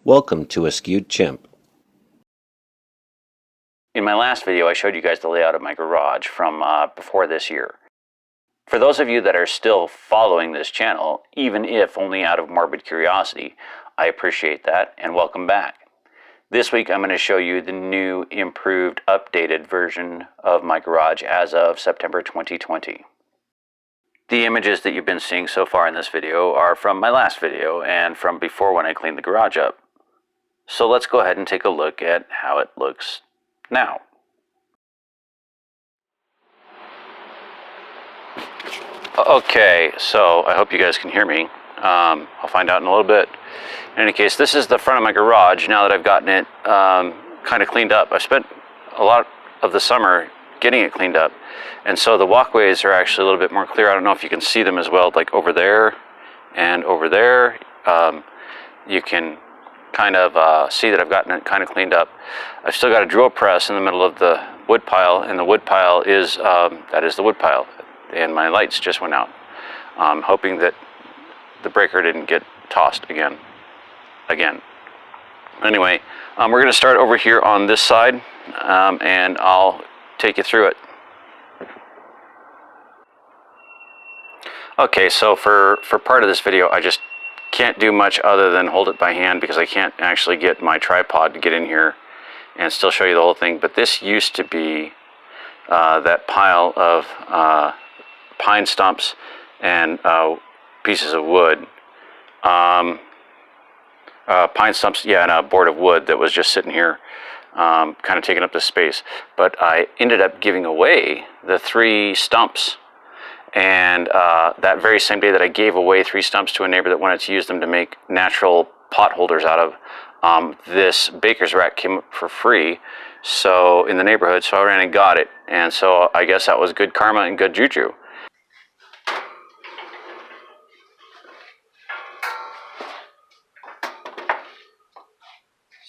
Welcome to a Skewed Chimp. In my last video, I showed you guys the layout of my garage from before this year. For those of you that are still following this channel, even if only out of morbid curiosity, I appreciate that and welcome back. This week I'm going to show you the new, improved, updated version of my garage as of September 2020. The images that you've been seeing so far in this video are from my last video and from before when I cleaned the garage up. So let's go ahead and take a look at how it looks now. Okay, so I hope you guys can hear me. I'll find out in a little bit. In any case, this is the front of my garage now that I've gotten it kind of cleaned up. I spent a lot of the summer getting it cleaned up, and so the walkways are actually a little bit more clear. I don't know if you can see them as well, like over there and over there. You can kind of see that I've gotten it kind of cleaned up. I've still got a drill press in the middle of the wood pile, and the wood pile is, that is the wood pile, and my lights just went out. I'm hoping that the breaker didn't get tossed again. Anyway, we're going to start over here on this side, and I'll take you through it. Okay, so for part of this video, I just can't do much other than hold it by hand because I can't actually get my tripod to get in here and still show you the whole thing. But this used to be that pile of pine stumps and pieces of wood. Pine stumps, yeah, and a board of wood that was just sitting here kind of taking up the space. But I ended up giving away the 3 stumps. And that very same day that I gave away 3 stumps to a neighbor that wanted to use them to make natural pot holders out of, this baker's rack came up for free so in the neighborhood, so I ran and got it. And so I guess that was good karma and good juju.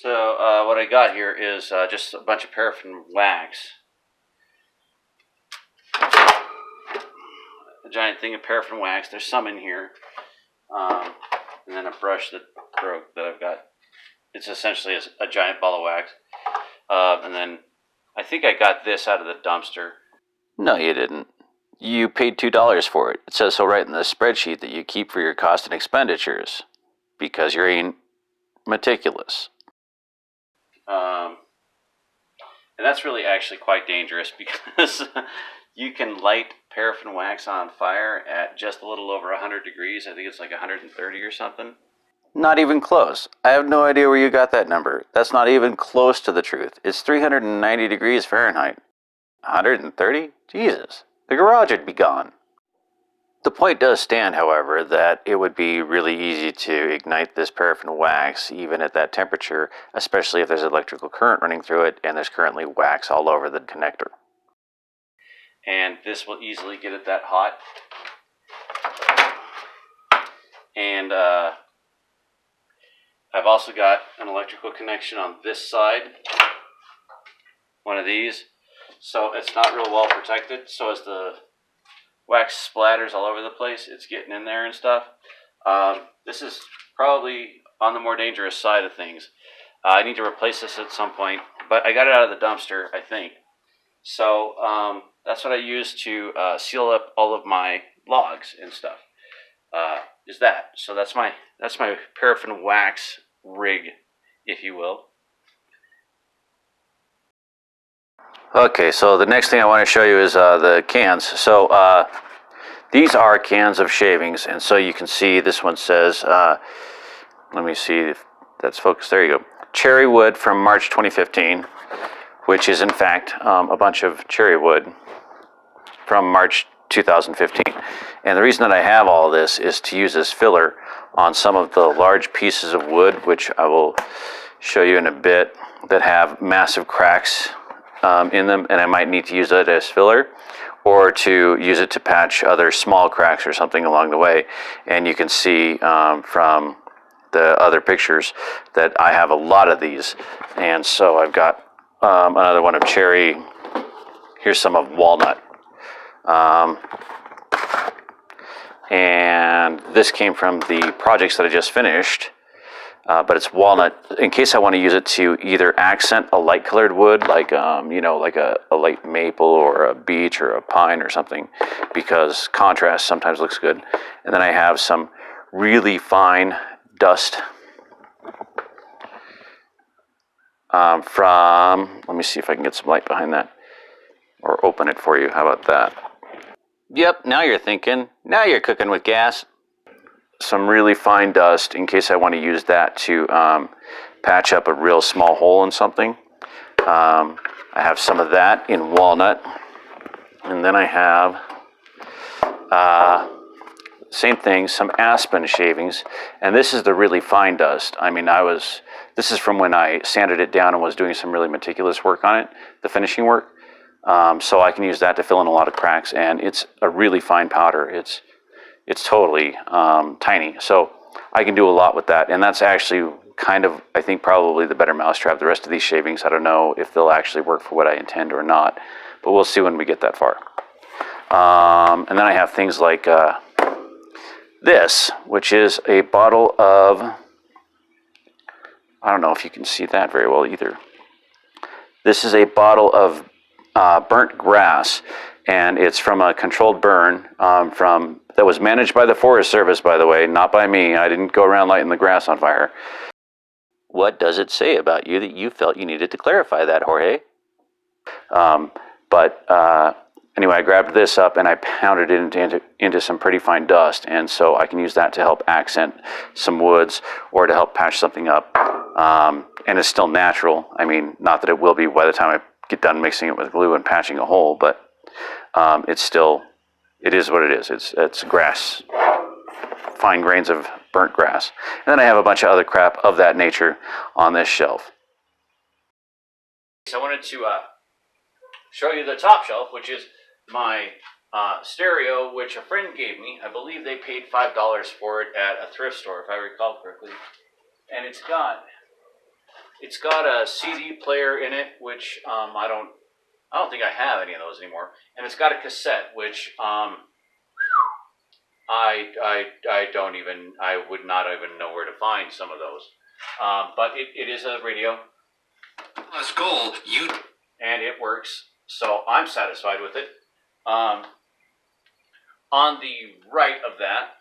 So what I got here is just a bunch of paraffin wax. A giant thing of paraffin wax. There's some in here, and then a brush that broke that I've got. It's essentially a giant ball of wax, and then I think I got this out of the dumpster. No, you didn't. You paid $2 for it. It says so right in the spreadsheet that you keep for your cost and expenditures, because you're ain't meticulous. And that's really actually quite dangerous because you can light paraffin wax on fire at just a little over 100 degrees. I think it's like 130 or something. Not even close. I have no idea where you got that number. That's not even close to the truth. It's 390 degrees Fahrenheit. 130? Jesus. The garage would be gone. The point does stand, however, that it would be really easy to ignite this paraffin wax even at that temperature, especially if there's electrical current running through it and there's currently wax all over the connector. And this will easily get it that hot. And I've also got an electrical connection on this side, one of these, so it's not real well protected. So as the wax splatters all over the place, it's getting in there and stuff. This is probably on the more dangerous side of things. I need to replace this at some point, but I got it out of the dumpster, I think. So that's what I use to seal up all of my logs and stuff. Is that? So that's my paraffin wax rig, if you will. Okay, so the next thing I want to show you is the cans. So these are cans of shavings, and so you can see this one says, let me see if that's focused. There you go. Cherry wood from March 2015, which is in fact a bunch of cherry wood from March 2015. And the reason that I have all this is to use as filler on some of the large pieces of wood, which I will show you in a bit, that have massive cracks in them, and I might need to use it as filler or to use it to patch other small cracks or something along the way. And you can see from the other pictures that I have a lot of these. And so I've got another one of cherry. Here's some of walnut. And this came from the projects that I just finished. but it's walnut in case I want to use it to either accent a light colored wood, like like a light maple or a beech or a pine or something, because contrast sometimes looks good. And then I have some really fine dust from, let me see if I can get some light behind that or open it for you. How about that? Yep, now you're thinking. Now you're cooking with gas. Some really fine dust in case I want to use that to patch up a real small hole in something. I have some of that in walnut. And then I have, same thing, some aspen shavings. And this is the really fine dust. I mean, this is from when I sanded it down and was doing some really meticulous work on it, the finishing work. So I can use that to fill in a lot of cracks. And it's a really fine powder. It's totally tiny, so I can do a lot with that, and that's actually kind of, I think, probably the better mousetrap. The rest of these shavings, I don't know if they'll actually work for what I intend or not, but we'll see when we get that far. And then I have things like this, which is a bottle of, I don't know if you can see that very well either. This is a bottle of burnt grass, and it's from a controlled burn that was managed by the Forest Service, by the way, not by me. I didn't go around lighting the grass on fire. What does it say about you that you felt you needed to clarify that, Jorge? Anyway, I grabbed this up and I pounded it into some pretty fine dust, and so I can use that to help accent some woods or to help patch something up. And it's still natural. I mean, not that it will be by the time I get done mixing it with glue and patching a hole, but it is what it is. It's grass, fine grains of burnt grass. And then I have a bunch of other crap of that nature on this shelf. So I wanted to show you the top shelf, which is my stereo, which a friend gave me. I believe they paid $5 for it at a thrift store, if I recall correctly. And it's got a CD player in it, which I don't think I have any of those anymore. And it's got a cassette, which I would not even know where to find some of those. But it is a radio. Let's go. And it works, so I'm satisfied with it. On the right of that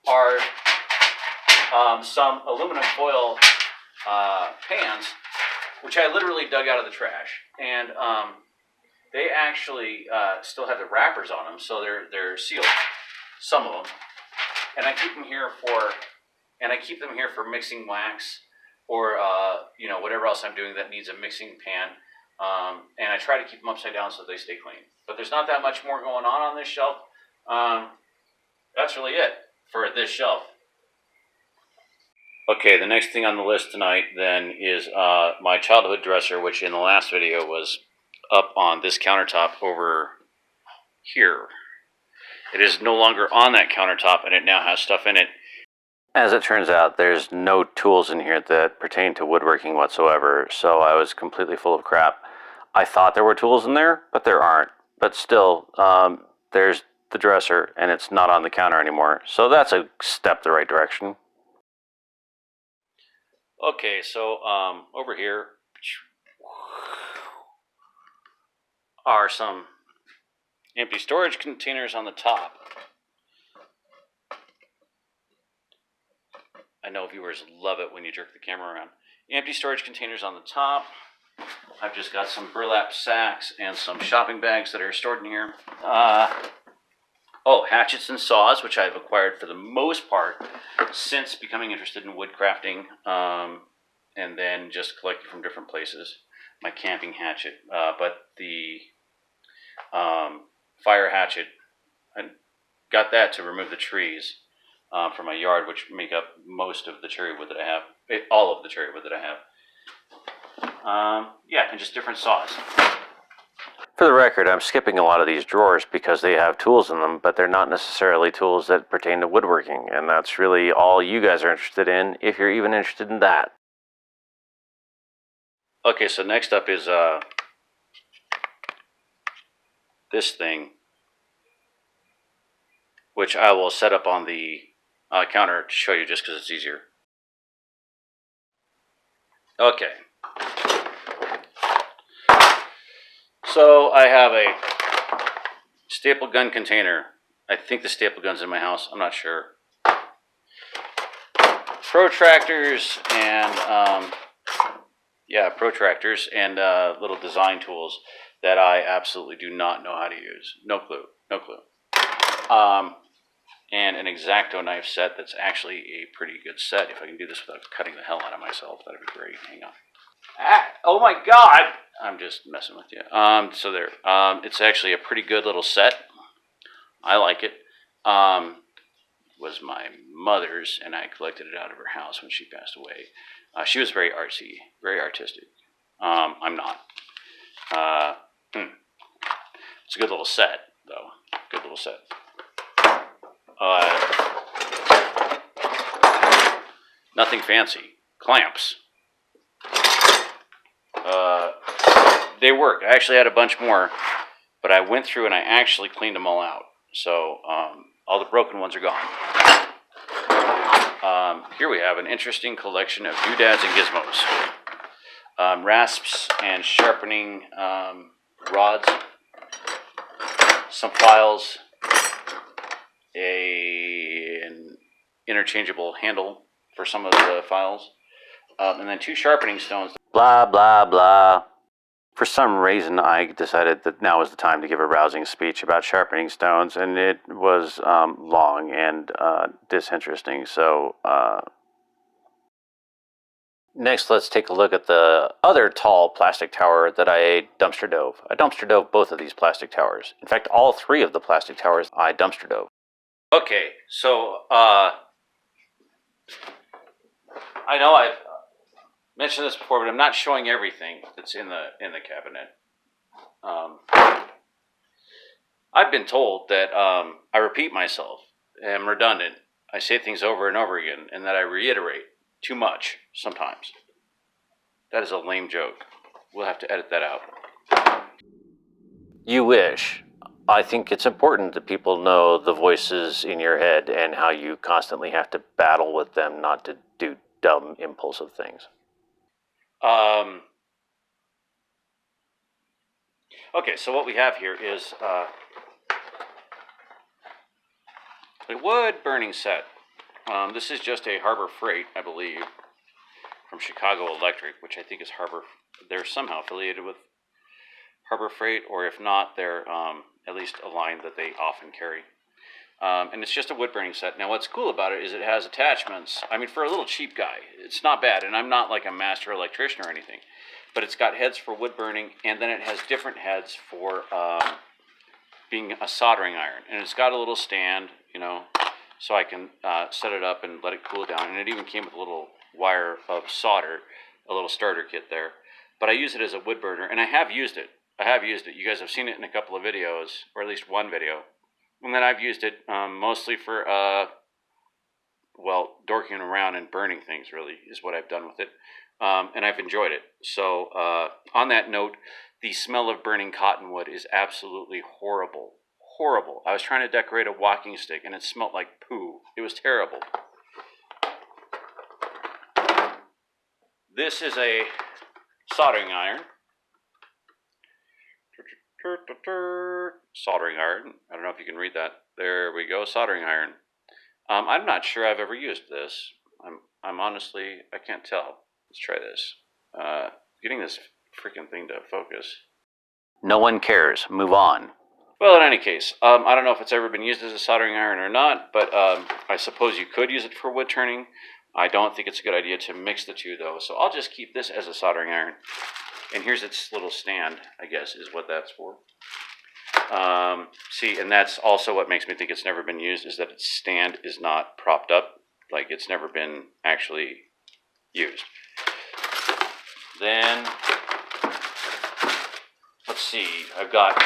are some aluminum foil pans, which I literally dug out of the trash, and they actually still have the wrappers on them, so they're sealed, some of them, and I keep them here for mixing wax or whatever else I'm doing that needs a mixing pan, and I try to keep them upside down so they stay clean. But there's not that much more going on this shelf. That's really it for this shelf. Okay, the next thing on the list tonight then is my childhood dresser, which in the last video was up on this countertop over here. It is no longer on that countertop, and it now has stuff in it. As it turns out, there's no tools in here that pertain to woodworking whatsoever, so I was completely full of crap. I thought there were tools in there, but there aren't. But still, there's the dresser, and it's not on the counter anymore, so that's a step the right direction. Okay, so over here are some empty storage containers on the top. I know viewers love it when you jerk the camera around. Empty storage containers on the top. I've just got some burlap sacks and some shopping bags that are stored in here. Hatchets and saws, which I've acquired for the most part since becoming interested in wood crafting, and then just collecting from different places. My camping hatchet, but the fire hatchet, I got that to remove the trees from my yard, which make up most of the cherry wood that I have, all of the cherry wood that I have. And just different saws. For the record, I'm skipping a lot of these drawers because they have tools in them, but they're not necessarily tools that pertain to woodworking, and that's really all you guys are interested in, if you're even interested in that. Okay, so next up is this thing, which I will set up on the counter to show you just because it's easier. Okay. So I have a staple gun container. I think the staple gun's in my house. I'm not sure. Protractors and protractors and little design tools that I absolutely do not know how to use. No clue. No clue. And an X-Acto knife set that's actually a pretty good set. If I can do this without cutting the hell out of myself, that'd be great. Hang on. Oh my God! I'm just messing with you. So there. It's actually a pretty good little set. I like it. Was my mother's, and I collected it out of her house when she passed away. She was very artsy, very artistic. I'm not. It's a good little set, though. Good little set. Nothing fancy. Clamps. They work. I actually had a bunch more, but I went through and I actually cleaned them all out. So all the broken ones are gone. Here we have an interesting collection of doodads and gizmos. Rasps and sharpening rods, some files, an interchangeable handle for some of the files, and then 2 sharpening stones. Blah, blah, blah. For some reason, I decided that now was the time to give a rousing speech about sharpening stones, and it was long and disinteresting. So next, let's take a look at the other tall plastic tower that I dumpster dove. I dumpster dove both of these plastic towers. In fact, all 3 of the plastic towers I dumpster dove. Okay, so I know I've mentioned this before, but I'm not showing everything that's in the cabinet. I've been told that I repeat myself, am redundant. I say things over and over again, and that I reiterate too much sometimes. That is a lame joke. We'll have to edit that out. You wish. I think it's important that people know the voices in your head and how you constantly have to battle with them not to do dumb, impulsive things. Okay, so what we have here is a wood burning set. This is just a Harbor Freight, I believe, from Chicago Electric, which I think is Harbor. They're somehow affiliated with Harbor Freight, or if not, they're at least a line that they often carry. And it's just a wood burning set. Now, what's cool about it is it has attachments. I mean, for a little cheap guy, it's not bad. And I'm not like a master electrician or anything. But it's got heads for wood burning, and then it has different heads for being a soldering iron. And it's got a little stand, you know, so I can set it up and let it cool down. And it even came with a little wire of solder, a little starter kit there. But I use it as a wood burner, and I have used it. You guys have seen it in a couple of videos, or at least one video. And then I've used it mostly for, dorking around and burning things, really, is what I've done with it. And I've enjoyed it. So on that note, the smell of burning cottonwood is absolutely horrible. Horrible. I was trying to decorate a walking stick, and it smelled like poo. It was terrible. This is a soldering iron. Soldering iron. I don't know if you can read that. There we go. Soldering iron. I'm not sure I've ever used this. I'm honestly, I can't tell. Let's try this. Getting this freaking thing to focus. No one cares. Move on. Well, in any case, I don't know if it's ever been used as a soldering iron or not, but I suppose you could use it for wood turning. I don't think it's a good idea to mix the two, though. So I'll just keep this as a soldering iron. And here's its little stand, I guess, is what that's for. See, and that's also what makes me think it's never been used, is that its stand is not propped up. Like, it's never been actually used. Then, let's see, I've got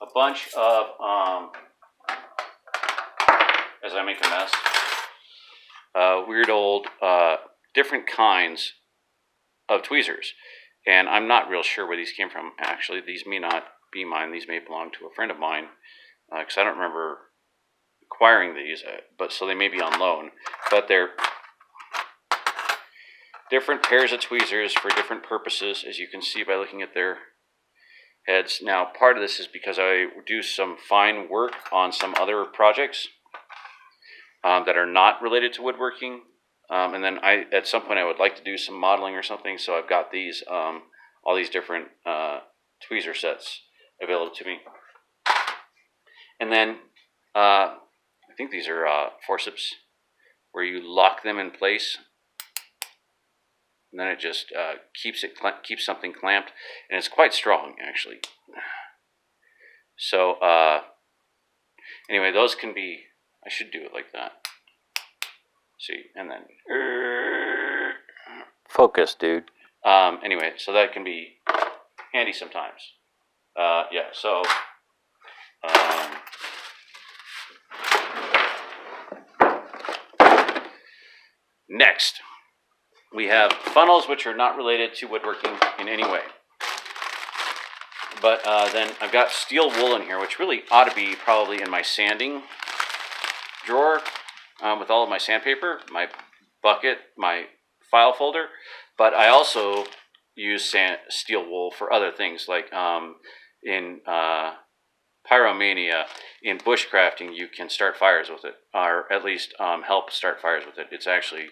a bunch of, as I make a mess, weird old, different kinds of tweezers. And I'm not real sure where these came from. Actually, these may not be mine. These may belong to a friend of mine, because I don't remember acquiring these, but so they may be on loan. But they're different pairs of tweezers for different purposes, as you can see by looking at their heads. Now, part of this is because I do some fine work on some other projects that are not related to woodworking. And then at some point I would like to do some modeling or something, so I've got these, all these different tweezer sets available to me. And then I think these are forceps, where you lock them in place, and then it just keeps something clamped, and it's quite strong actually. So anyway, those can be. I should do it like that. See, and then focus, dude. Anyway, so that can be handy sometimes. Yeah. So. Next, we have funnels, which are not related to woodworking in any way. But then I've got steel wool in here, which really ought to be probably in my sanding drawer with all of my sandpaper, my bucket, my file folder. But I also use steel wool for other things, like in pyromania, in bushcrafting, you can start fires with it, or at least help start fires with it. It's actually,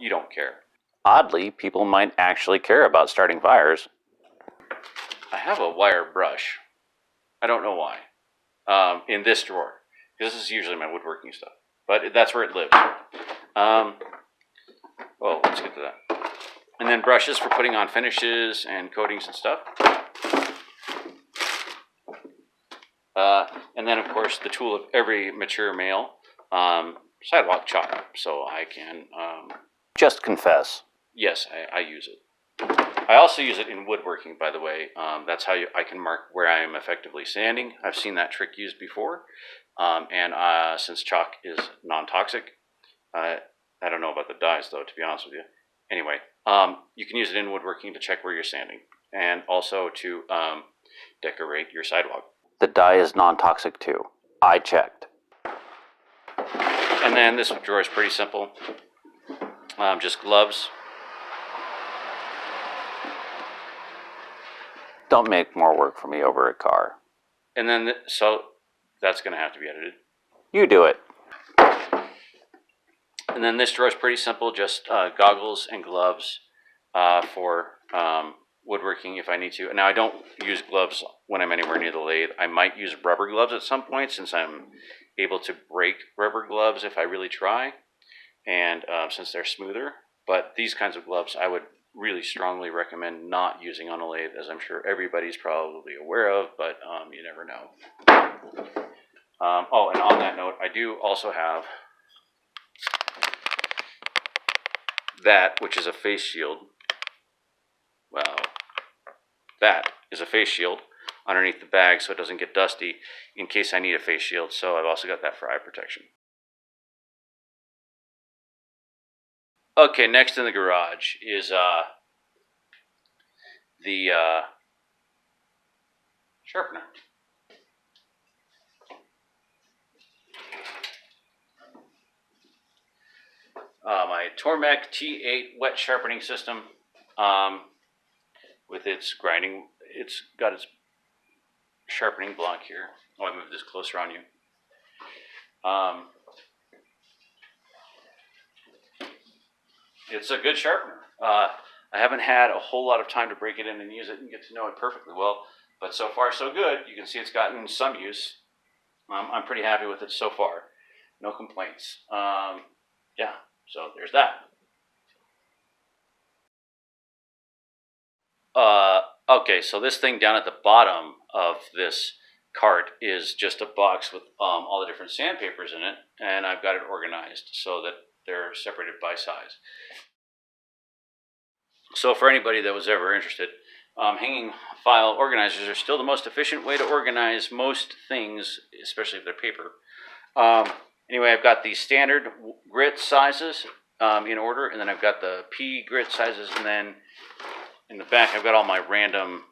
you don't care. Oddly, people might actually care about starting fires. I have a wire brush. I don't know why. In this drawer, because this is usually my woodworking stuff, but that's where it lives. Well, let's get to that. And then brushes for putting on finishes and coatings and stuff. And then, of course, the tool of every mature male, sidewalk chalk. So I can just confess. Yes, I use it. I also use it in woodworking, by the way. That's how I can mark where I am effectively sanding. I've seen that trick used before. And since chalk is non-toxic, I don't know about the dyes, though, to be honest with you. Anyway, you can use it in woodworking to check where you're sanding, and also to decorate your sidewalk. The dye is non-toxic too. I checked. And then this drawer is pretty simple. Just gloves. Don't make more work for me over a car. And then, so that's going to have to be edited. You do it. And then this drawer is pretty simple. Just goggles and gloves for woodworking if I need to. Now, I don't use gloves when I'm anywhere near the lathe. I might use rubber gloves at some point, since I'm able to break rubber gloves if I really try, and since they're smoother. But these kinds of gloves I would really strongly recommend not using on a lathe, as I'm sure everybody's probably aware of, but you never know. Oh, and on that note, I do also have that, which is a face shield. Well, that is a face shield underneath the bag so it doesn't get dusty in case I need a face shield. So I've also got that for eye protection. Okay, next in the garage is the sharpener. My Tormek T8 wet sharpening system. With its grinding, it's got its sharpening block here. Oh, I moved this closer on you. It's a good sharpener. I haven't had a whole lot of time to break it in and use it and get to know it perfectly well, but so far so good. You can see it's gotten some use. I'm pretty happy with it so far. No complaints. Yeah, so there's that. Okay, so this thing down at the bottom of this cart is just a box with all the different sandpapers in it, and I've got it organized so that they're separated by size. So for anybody that was ever interested, hanging file organizers are still the most efficient way to organize most things, especially if they're paper. Anyway, I've got the standard grit sizes in order, and then I've got the P grit sizes, and then in the back, I've got all my random,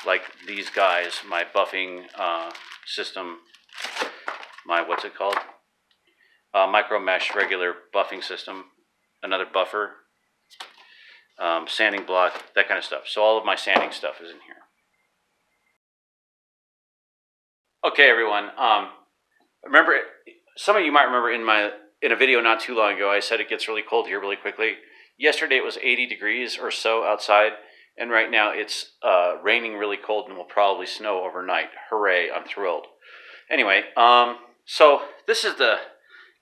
like these guys, my buffing system, my, what's it called? Micro mesh regular buffing system, another buffer, sanding block, that kind of stuff. So all of my sanding stuff is in here. Okay, everyone. Remember, some of you might remember in a video not too long ago, I said it gets really cold here really quickly. Yesterday it was 80 degrees or so outside, and right now it's raining really cold and will probably snow overnight. Hooray! I'm thrilled. Anyway, so this is the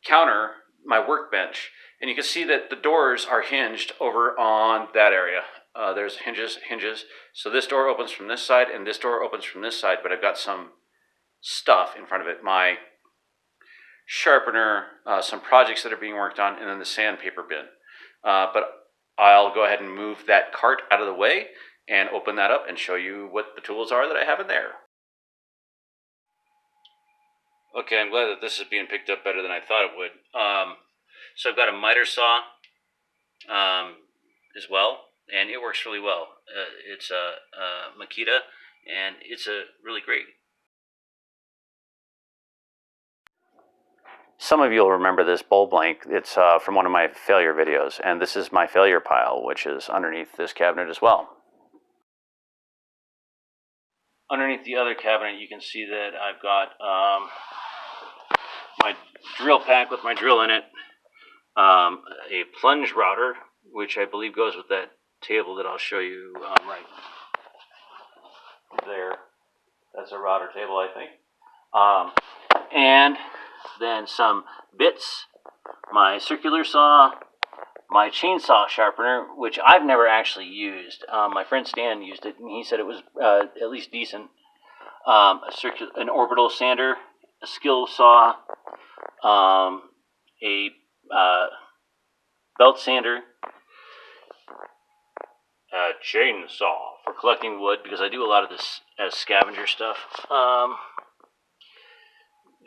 counter, my workbench, and you can see that the doors are hinged over on that area. There's hinges. So this door opens from this side, and this door opens from this side, but I've got some stuff in front of it. My sharpener, some projects that are being worked on, and then the sandpaper bin. But I'll go ahead and move that cart out of the way and open that up and show you what the tools are that I have in there. Okay, I'm glad that this is being picked up better than I thought it would. So I've got a miter saw as well, and it works really well. It's a Makita, and it's really great. Some of you will remember this bowl blank. It's from one of my failure videos, and this is my failure pile, which is underneath this cabinet as well. Underneath the other cabinet, you can see that I've got my drill pack with my drill in it, a plunge router, which I believe goes with that table that I'll show you right there. That's a router table, I think. And then some bits, my circular saw, my chainsaw sharpener, which I've never actually used. My friend Stan used it, and he said it was at least decent. An orbital sander, a skill saw, a belt sander, a chainsaw for collecting wood, because I do a lot of this as scavenger stuff.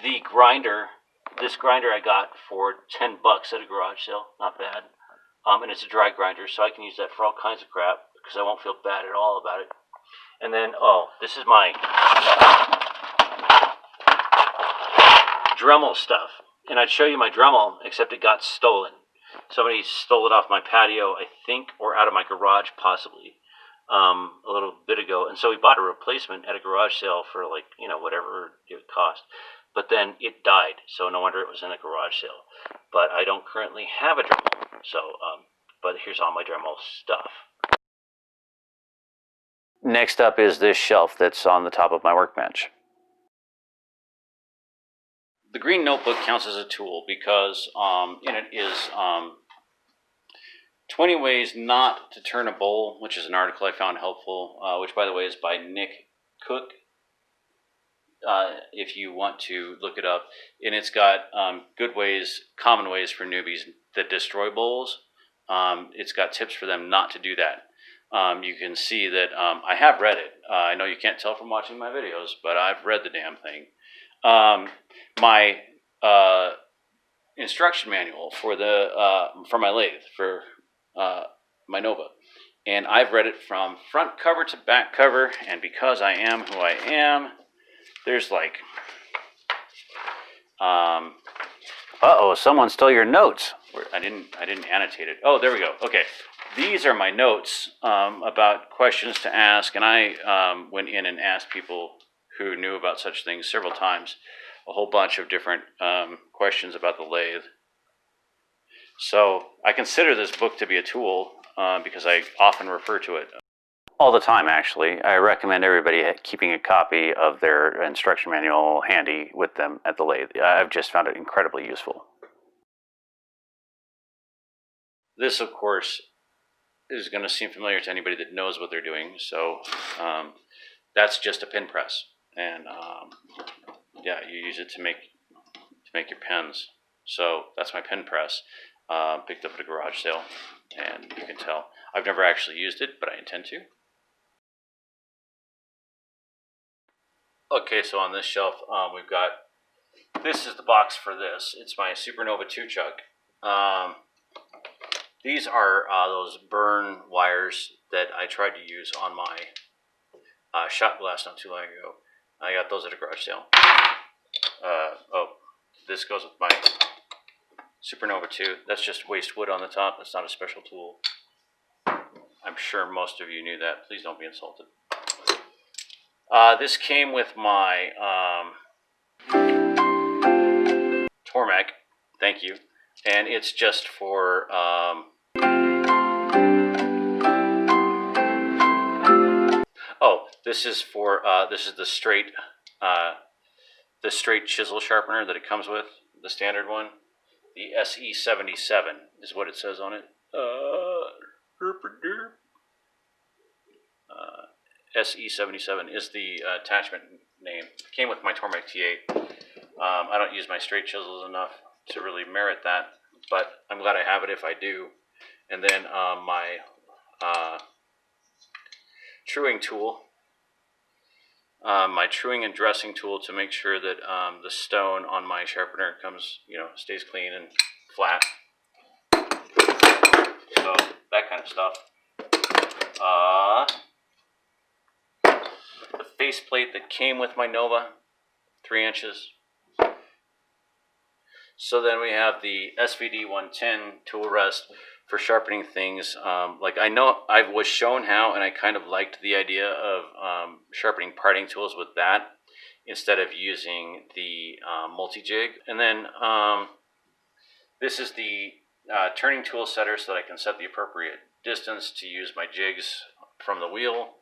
The grinder, this grinder I got for $10 at a garage sale, not bad. And it's a dry grinder, so I can use that for all kinds of crap, because I won't feel bad at all about it. And then, oh, this is my Dremel stuff. And I'd show you my Dremel, except it got stolen. Somebody stole it off my patio, I think, or out of my garage, possibly, a little bit ago. And so we bought a replacement at a garage sale for, like, you know, whatever it would cost. But then it died, so no wonder it was in a garage sale. But I don't currently have a Dremel, so, but here's all my Dremel stuff. Next up is this shelf that's on the top of my workbench. The green notebook counts as a tool because in it is 20 ways not to turn a bowl, which is an article I found helpful, which, by the way, is by Nick Cook. If you want to look it up, and it's got good ways, common ways for newbies that destroy bowls. It's got tips for them not to do that. You can see that I have read it. I know you can't tell from watching my videos, but I've read the damn thing. My instruction manual for my lathe, for my Nova, and I've read it from front cover to back cover. And because I am who I am, there's like, someone stole your notes. I didn't annotate it. Oh, there we go. Okay, these are my notes about questions to ask, and I went in and asked people who knew about such things several times, a whole bunch of different questions about the lathe. So I consider this book to be a tool because I often refer to it. All the time, actually. I recommend everybody keeping a copy of their instruction manual handy with them at the lathe. I've just found it incredibly useful. This, of course, is going to seem familiar to anybody that knows what they're doing. So that's just a pin press, and yeah, you use it to make your pens. So that's my pin press. Picked up at a garage sale, and you can tell I've never actually used it, but I intend to. Okay, so on this shelf, we've got, this is the box for this. It's my Supernova 2-chuck. These are those burn wires that I tried to use on my shot glass not too long ago. I got those at a garage sale. Oh, this goes with my Supernova 2. That's just waste wood on the top. That's not a special tool. I'm sure most of you knew that. Please don't be insulted. This came with my Tormek. Thank you. And it's just for this is for this is the straight chisel sharpener that it comes with, the standard one. The SE77 is what it says on it. SE77 is the attachment name. It came with my Tormek T8. I don't use my straight chisels enough to really merit that, but I'm glad I have it if I do. And then my truing tool, my truing and dressing tool to make sure that the stone on my sharpener comes, stays clean and flat. So that kind of stuff. The faceplate that came with my Nova, 3 inches. So then we have the SVD 110 tool rest for sharpening things. Like I know I was shown how, and I kind of liked the idea of sharpening parting tools with that instead of using the multi-jig. And then this is the turning tool setter so that I can set the appropriate distance to use my jigs from the wheel.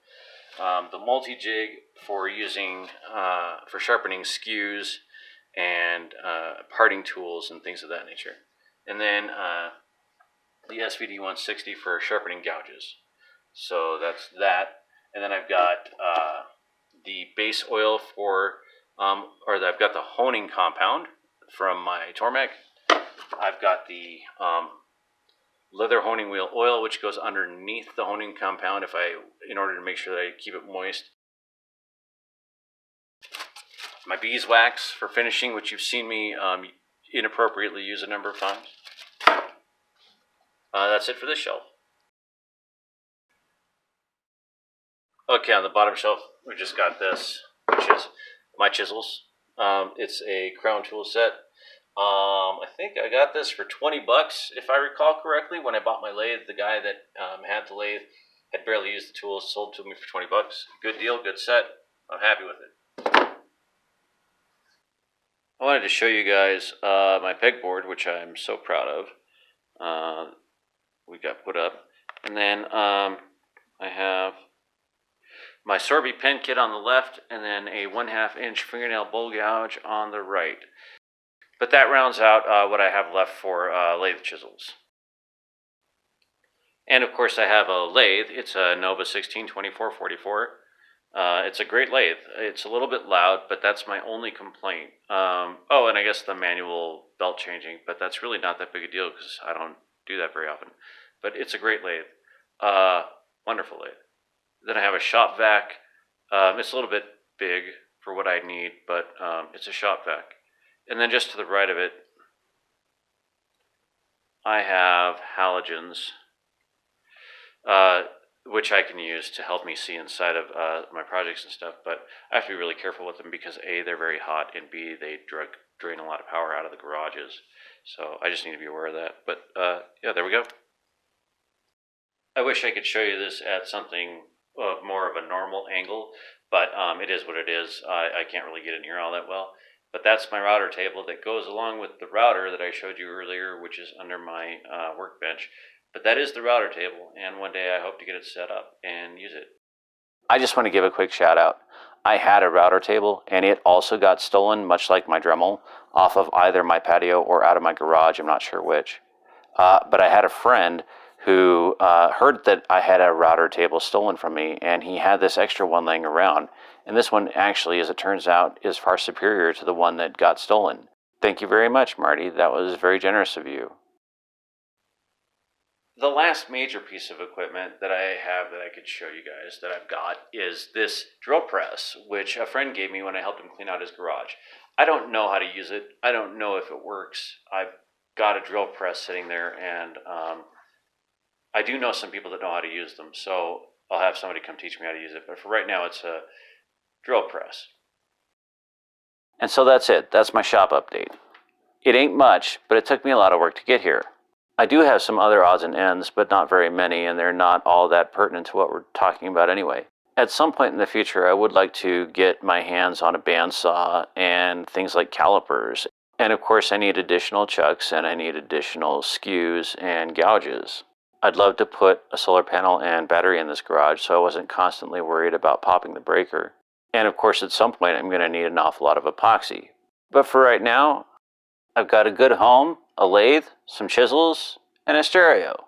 The multi-jig for using for sharpening skews and parting tools and things of that nature. And then the SVD 160 for sharpening gouges. So that's that. And then I've got the base oil for, I've got the honing compound from my Tormek. I've got the leather honing wheel oil, which goes underneath the honing compound in order to make sure that I keep it moist. My beeswax for finishing, which you've seen me inappropriately use a number of times. That's it for this shelf. Okay, on the bottom shelf, we just got this, which is my chisels. It's a crown tool set. I think I got this for 20 bucks, if I recall correctly. When I bought my lathe, the guy that had the lathe had barely used the tools, sold to me for 20 bucks. Good deal, good set. I'm happy with it. I wanted to show you guys my pegboard, which I'm so proud of. We got put up. And then I have my Sorby pen kit on the left, and then a 1/2 inch fingernail bowl gouge on the right. But that rounds out what I have left for lathe chisels. And of course I have a lathe. It's a Nova 162444. It's a great lathe. It's a little bit loud, but that's my only complaint. Oh, and I guess the manual belt changing, but that's really not that big a deal because I don't do that very often. But it's a great lathe. Wonderful lathe. Then I have a shop vac. It's a little bit big for what I need, but it's a shop vac. And then just to the right of it, I have halogens, which I can use to help me see inside of my projects and stuff. But I have to be really careful with them because A, they're very hot, and B, they drain a lot of power out of the garages. So I just need to be aware of that. But yeah, there we go. I wish I could show you this at something more of a normal angle, but it is what it is. I can't really get in here all that well. But that's my router table that goes along with the router that I showed you earlier, which is under my workbench. But that is the router table, and one day I hope to get it set up and use it. I just want to give a quick shout out. I had a router table, and it also got stolen, much like my Dremel, off of either my patio or out of my garage. I'm not sure which. But I had a friend who heard that I had a router table stolen from me, and he had this extra one laying around. And this one actually, as it turns out, is far superior to the one that got stolen. Thank you very much, Marty. That was very generous of you. The last major piece of equipment that I have that I could show you guys that I've got is this drill press, which a friend gave me when I helped him clean out his garage. I don't know how to use it. I don't know if it works. I've got a drill press sitting there, and I do know some people that know how to use them, so I'll have somebody come teach me how to use it. But for right now, it's a drill press. And so that's it. That's my shop update. It ain't much, but it took me a lot of work to get here. I do have some other odds and ends, but not very many, and they're not all that pertinent to what we're talking about anyway. At some point in the future, I would like to get my hands on a bandsaw and things like calipers. And of course, I need additional chucks and I need additional skews and gouges. I'd love to put a solar panel and battery in this garage so I wasn't constantly worried about popping the breaker. And of course, at some point, I'm going to need an awful lot of epoxy. But for right now, I've got a good home, a lathe, some chisels, and a stereo.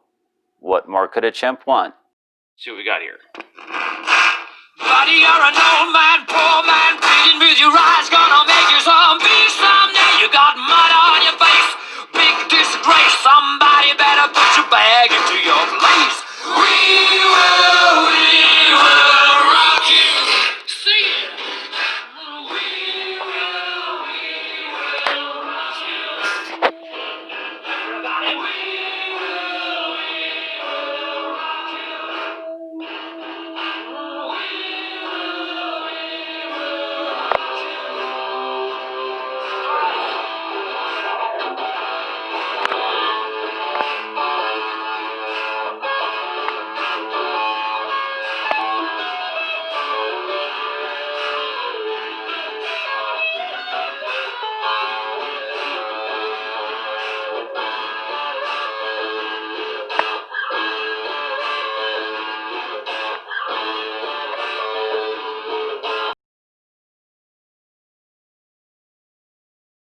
What more could a chimp want? See what we got here. Buddy, you're an old man, poor man, pleading with your eyes, gonna make you